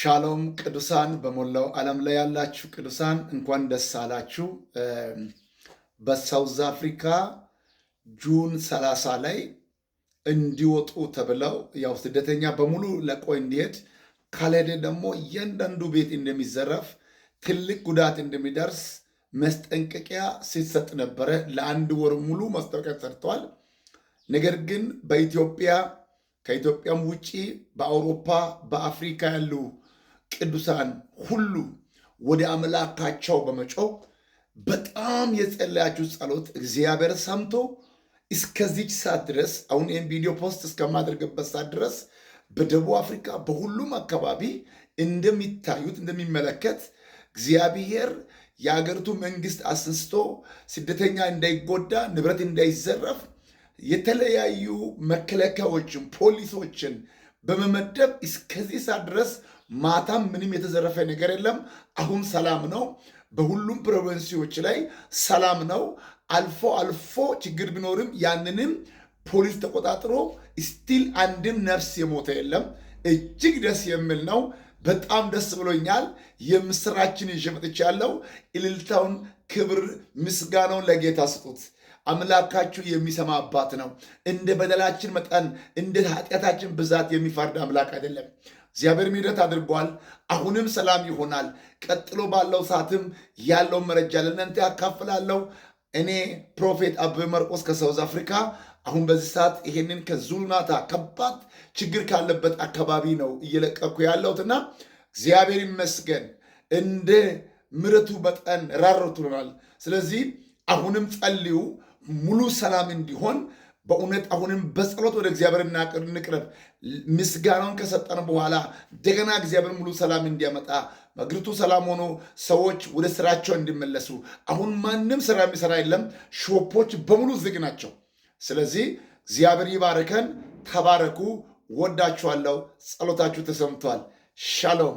ሻሎም ቅዱሳን በሞላው ዓለም ላይ ያላችሁ ቅዱሳን እንኳን ደስ አላችሁ። በሳውዝ አፍሪካ ጁን 30 ላይ እንዲወጡ ተብለው ያው ስደተኛ በሙሉ ለቆ እንዲሄድ ካልሄደ ደግሞ እያንዳንዱ ቤት እንደሚዘረፍ ትልቅ ጉዳት እንደሚደርስ መስጠንቀቂያ ሲሰጥ ነበረ። ለአንድ ወር ሙሉ ማስጠንቀቂያ ሰጥተዋል። ነገር ግን በኢትዮጵያ ከኢትዮጵያም ውጪ በአውሮፓ በአፍሪካ ያሉ ቅዱሳን ሁሉ ወደ አምላካቸው በመጮህ በጣም የጸለያችሁ ጸሎት እግዚአብሔር ሰምቶ እስከዚች ሰዓት ድረስ አሁን ይህን ቪዲዮ ፖስት እስከማደርግበት ሰዓት ድረስ በደቡብ አፍሪካ በሁሉም አካባቢ እንደሚታዩት እንደሚመለከት እግዚአብሔር የአገሪቱ መንግስት አስንስቶ ስደተኛ እንዳይጎዳ ንብረት እንዳይዘረፍ የተለያዩ መከላከያዎችን ፖሊሶችን በመመደብ እስከዚህ ሰዓት ድረስ ማታም ምንም የተዘረፈ ነገር የለም። አሁን ሰላም ነው። በሁሉም ፕሮቪንሲዎች ላይ ሰላም ነው። አልፎ አልፎ ችግር ቢኖርም ያንንም ፖሊስ ተቆጣጥሮ ስቲል አንድም ነፍስ የሞተ የለም። እጅግ ደስ የሚል ነው። በጣም ደስ ብሎኛል። የምስራችን ይዤ መጥቻለሁ። እልልታውን፣ ክብር፣ ምስጋናውን ለጌታ ስጡት። አምላካችሁ የሚሰማ አባት ነው። እንደ በደላችን መጠን እንደ ኃጢአታችን ብዛት የሚፈርድ አምላክ አይደለም። እግዚአብሔር ምሕረት አድርጓል። አሁንም ሰላም ይሆናል። ቀጥሎ ባለው ሰዓትም ያለውን መረጃ ለእናንተ ያካፍላለሁ። እኔ ፕሮፌት አበበ መርቆስ ከሳውዝ አፍሪካ አሁን በዚህ ሰዓት ይሄንን ከዙልናታ ከባድ ችግር ካለበት አካባቢ ነው እየለቀኩ ያለሁትና እግዚአብሔር ይመስገን እንደ ምሕረቱ መጠን ራርቶናል። ስለዚህ አሁንም ጸልዩ፣ ሙሉ ሰላም እንዲሆን በእውነት አሁንም በጸሎት ወደ እግዚአብሔር እንቅረብ። ምስጋናውን ከሰጠን በኋላ እንደገና እግዚአብሔር ሙሉ ሰላም እንዲያመጣ መግሪቱ ሰላም ሆኖ ሰዎች ወደ ስራቸው እንዲመለሱ። አሁን ማንም ስራ የሚሰራ የለም። ሾፖች በሙሉ ዝግ ናቸው። ስለዚህ እግዚአብሔር ይባርከን። ተባረኩ። ወዳችኋለሁ። ጸሎታችሁ ተሰምቷል። ሻሎም